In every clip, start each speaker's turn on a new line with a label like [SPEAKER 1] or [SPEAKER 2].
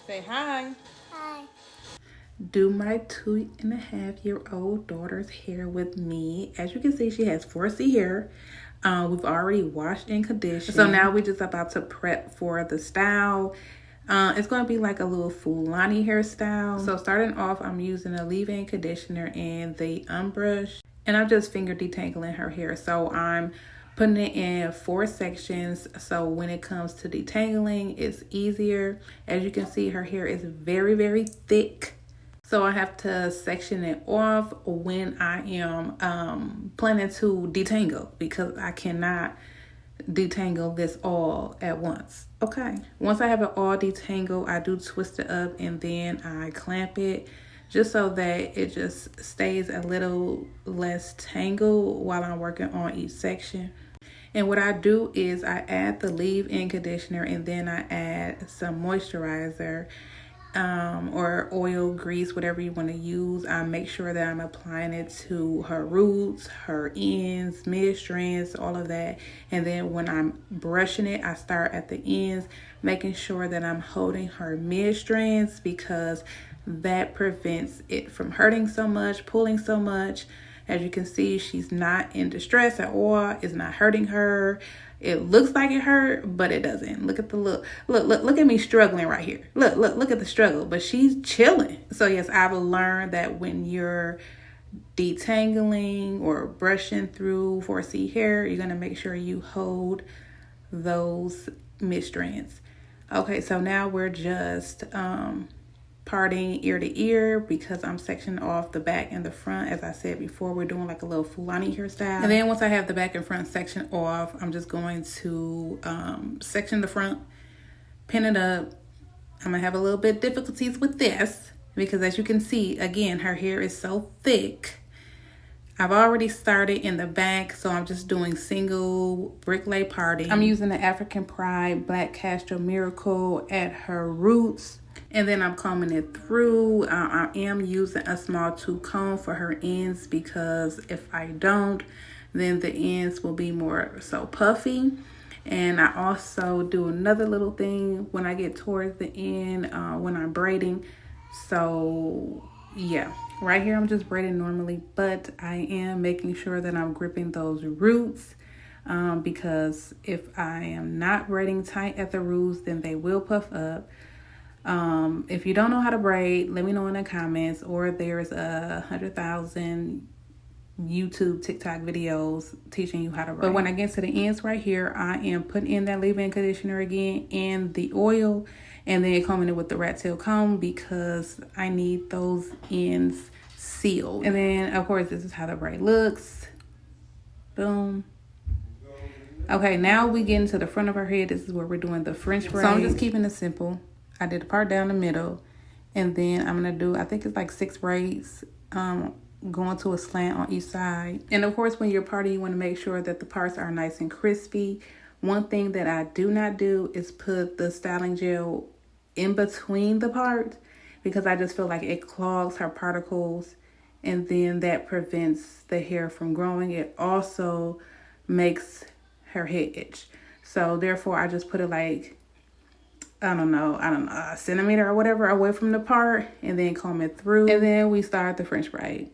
[SPEAKER 1] Say hi.
[SPEAKER 2] Hi.
[SPEAKER 1] Do my 2.5-year-old daughter's hair with me. As you can see, she has 4C hair. We've already washed and conditioned. So now we're just about to prep for the style. It's going to be like a little Fulani hairstyle. So starting off, I'm using a leave-in conditioner and the brush. And I'm just finger detangling her hair. So I'm putting it in 4 sections. So when it comes to detangling, it's easier. As you can see, her hair is very, very thick. So I have to section it off when I am planning to detangle, because I cannot detangle this all at once. Okay. Once I have it all detangled, I do twist it up and then I clamp it just so that it just stays a little less tangled while I'm working on each section. And what I do is I add the leave-in conditioner and then I add some moisturizer or oil, grease, whatever you want to use. I make sure that I'm applying it to her roots, her ends, mid strands, all of that. And then when I'm brushing it, I start at the ends, making sure that I'm holding her mid strands, because that prevents it from hurting so much, pulling so much. As you can see, she's not in distress at all. It's not hurting her. It looks like it hurt, but it doesn't. Look at the look. Look at me struggling right here. Look at the struggle. But she's chilling. So yes, I've learned that when you're detangling or brushing through 4C hair, you're gonna make sure you hold those mid strands. Okay, so now we're just parting ear to ear, because I'm sectioning off the back and the front. As I said before, we're doing like a little Fulani hairstyle. And then once I have the back and front section off, I'm just going to section the front, pin it up. I'm gonna have a little bit difficulties with this because, as you can see, again, her hair is so thick. I've already started in the back, so I'm just doing single brick lay parting. I'm using the African Pride Black Castro Miracle at her roots. And then I'm combing it through. I am using a small tooth comb for her ends, because if I don't, then the ends will be more so puffy. And I also do another little thing when I get towards the end when I'm braiding. So yeah, right here I'm just braiding normally, but I am making sure that I'm gripping those roots. Because if I am not braiding tight at the roots, then they will puff up. If you don't know how to braid, let me know in the comments, or there's 100,000 YouTube, TikTok videos teaching you how to braid. But when I get to the ends right here, I am putting in that leave-in conditioner again and the oil, and then combing it with the rat tail comb, because I need those ends sealed. And then of course, this is how the braid looks. Boom. Okay, now we get into the front of her head. This is where we're doing the French braid. So I'm just keeping it simple. I did the part down the middle, and then I'm gonna do, I think it's like 6 braids going to a slant on each side. And of course, when you're parting, you want to make sure that the parts are nice and crispy. One thing that I do not do is put the styling gel in between the parts, because I just feel like it clogs her particles, and then that prevents the hair from growing. It also makes her head itch. So therefore, I just put it like, I don't know, a centimeter or whatever away from the part, and then comb it through. And then we start the French braid.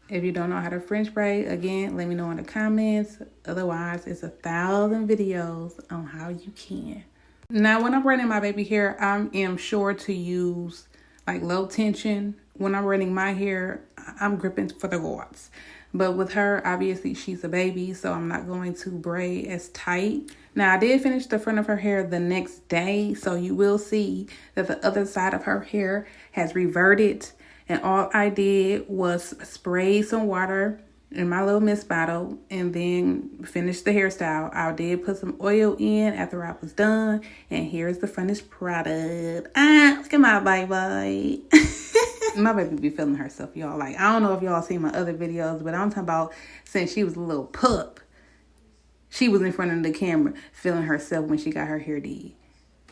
[SPEAKER 1] If you don't know how to French braid, again, let me know in the comments. Otherwise, it's 1,000 videos on how you can. Now, when I'm braiding my baby hair, I am sure to use like low tension. When I'm braiding my hair, I'm gripping for the guards. But with her, obviously, she's a baby, so I'm not going to braid as tight. Now, I did finish the front of her hair the next day, so you will see that the other side of her hair has reverted. And all I did was spray some water in my little mist bottle and then finish the hairstyle. I did put some oil in after I was done. And here's the finished product. Look at my baby. My baby be feeling herself, y'all. Like, I don't know if y'all seen my other videos, but I'm talking about since she was a little pup, she was in front of the camera feeling herself when she got her hair did.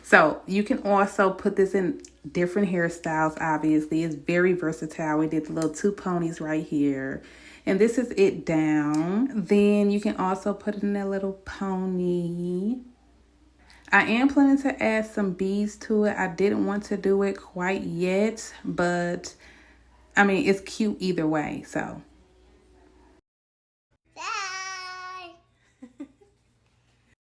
[SPEAKER 1] So you can also put this in different hairstyles. Obviously, it's very versatile. We did the little 2 ponies right here, and this is it down. Then you can also put it in a little pony. I am planning to add some beads to it. I didn't want to do it quite yet, but I mean, it's cute either way. So